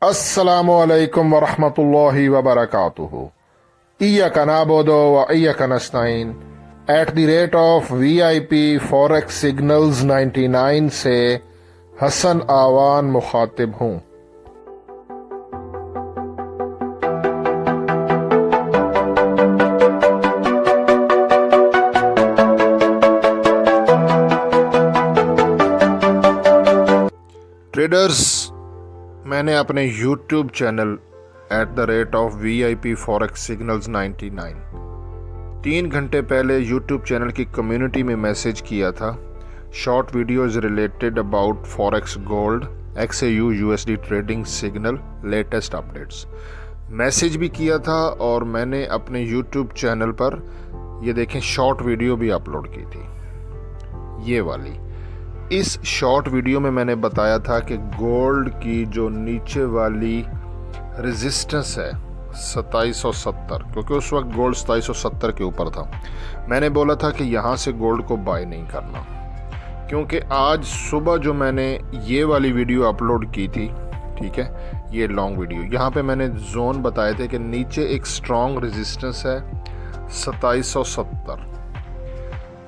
अस्सलामुअलैकुम वरहमतुल्लाहि वबरकातुहू। इय्याका नअबुदु व इय्याका नस्तईन @ VIP फॉरेक्स सिग्नल्स 99 से हसन आवान मुखातिब हूँ। ट्रेडर्स, मैंने अपने YouTube channel @ VIP forex signals 99 3 घंटे पहले YouTube चैनल की कम्युनिटी में मैसेज किया था। Short videos related about forex gold XAU USD trading signal latest updates message भी किया था और मैंने अपने YouTube चैनल पर ये देखें शॉर्ट वीडियो भी अपलोड की थी, ये वाली। इस शॉर्ट वीडियो में मैंने बताया था कि गोल्ड की जो नीचे वाली रेजिस्टेंस है 2770, क्योंकि उस वक्त गोल्ड 2770 के ऊपर था। मैंने बोला था कि यहाँ से गोल्ड को बाय नहीं करना, क्योंकि आज सुबह जो मैंने ये वाली वीडियो अपलोड की थी, ठीक है, ये लॉन्ग वीडियो, यहाँ पे मैंने जोन बताए थे कि नीचे एक स्ट्रॉन्ग रेजिस्टेंस है 2770,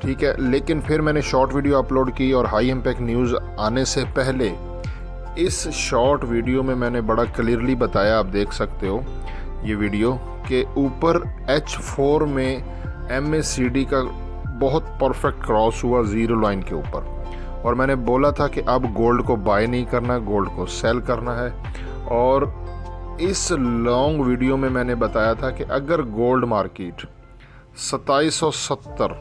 ठीक है। लेकिन फिर मैंने शॉर्ट वीडियो अपलोड की और हाई इम्पैक्ट न्यूज़ आने से पहले इस शॉर्ट वीडियो में मैंने बड़ा क्लियरली बताया, आप देख सकते हो ये वीडियो, कि ऊपर H4 में MACD का बहुत परफेक्ट क्रॉस हुआ ज़ीरो लाइन के ऊपर, और मैंने बोला था कि अब गोल्ड को बाय नहीं करना, गोल्ड को सेल करना है। और इस लॉन्ग वीडियो में मैंने बताया था कि अगर गोल्ड मार्केट 2770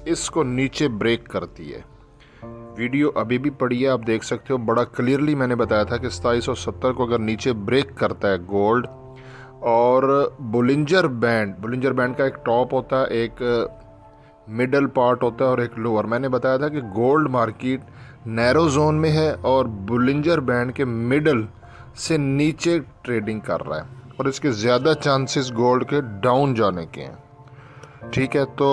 इसको नीचे ब्रेक करती है, वीडियो अभी भी पड़ी है, आप देख सकते हो, बड़ा क्लियरली मैंने बताया था कि 2770 को अगर नीचे ब्रेक करता है गोल्ड, और बुलिंजर बैंड का एक टॉप होता है, एक मिडल पार्ट होता है और एक लोअर। मैंने बताया था कि गोल्ड मार्केट नैरो जोन में है और बुलिंजर बैंड के मिडल से नीचे ट्रेडिंग कर रहा है, और इसके ज़्यादा चांसेस गोल्ड के डाउन जाने के हैं, ठीक है। तो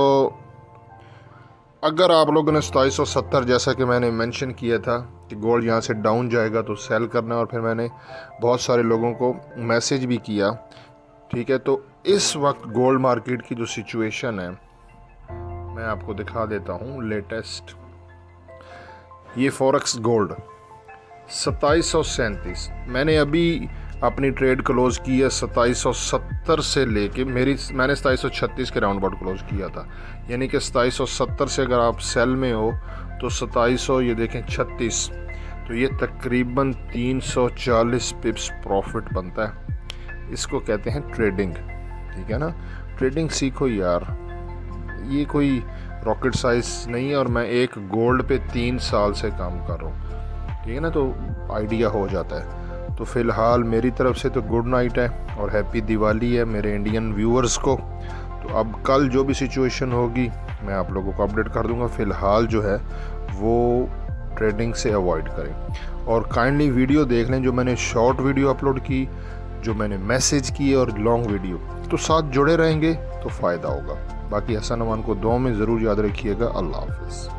अगर आप लोगों ने 2770 जैसा कि मैंने मेंशन किया था कि गोल्ड यहाँ से डाउन जाएगा तो सेल करना है, और फिर मैंने बहुत सारे लोगों को मैसेज भी किया, ठीक है। तो इस वक्त गोल्ड मार्केट की जो सिचुएशन है मैं आपको दिखा देता हूँ लेटेस्ट। ये फॉरेक्स गोल्ड 2737, मैंने अभी अपनी ट्रेड क्लोज़ की है 2770 से लेके मैंने 2736 के राउंड अबाउट क्लोज़ किया था, यानी कि 2770 से अगर आप सेल में हो तो 2700 ये देखें 36, तो ये तकरीबन 340 पिप्स प्रॉफिट बनता है। इसको कहते हैं ट्रेडिंग, ठीक है ना। ट्रेडिंग सीखो यार, ये कोई रॉकेट साइंस नहीं है, और मैं एक गोल्ड पे 3 साल से काम कर रहा हूँ, ठीक है ना, तो आइडिया हो जाता है। तो फ़िलहाल मेरी तरफ से तो गुड नाइट है और हैप्पी दिवाली है मेरे इंडियन व्यूअर्स को। तो अब कल जो भी सिचुएशन होगी मैं आप लोगों को अपडेट कर दूंगा। फ़िलहाल जो है वो ट्रेडिंग से अवॉइड करें, और काइंडली वीडियो देख लें जो मैंने शॉर्ट वीडियो अपलोड की, जो मैंने मैसेज की, और लॉन्ग वीडियो, तो साथ जुड़े रहेंगे तो फ़ायदा होगा। बाकी हसन अमान को दुआ में ज़रूर याद रखिएगा। अल्लाह हाफ़िज़।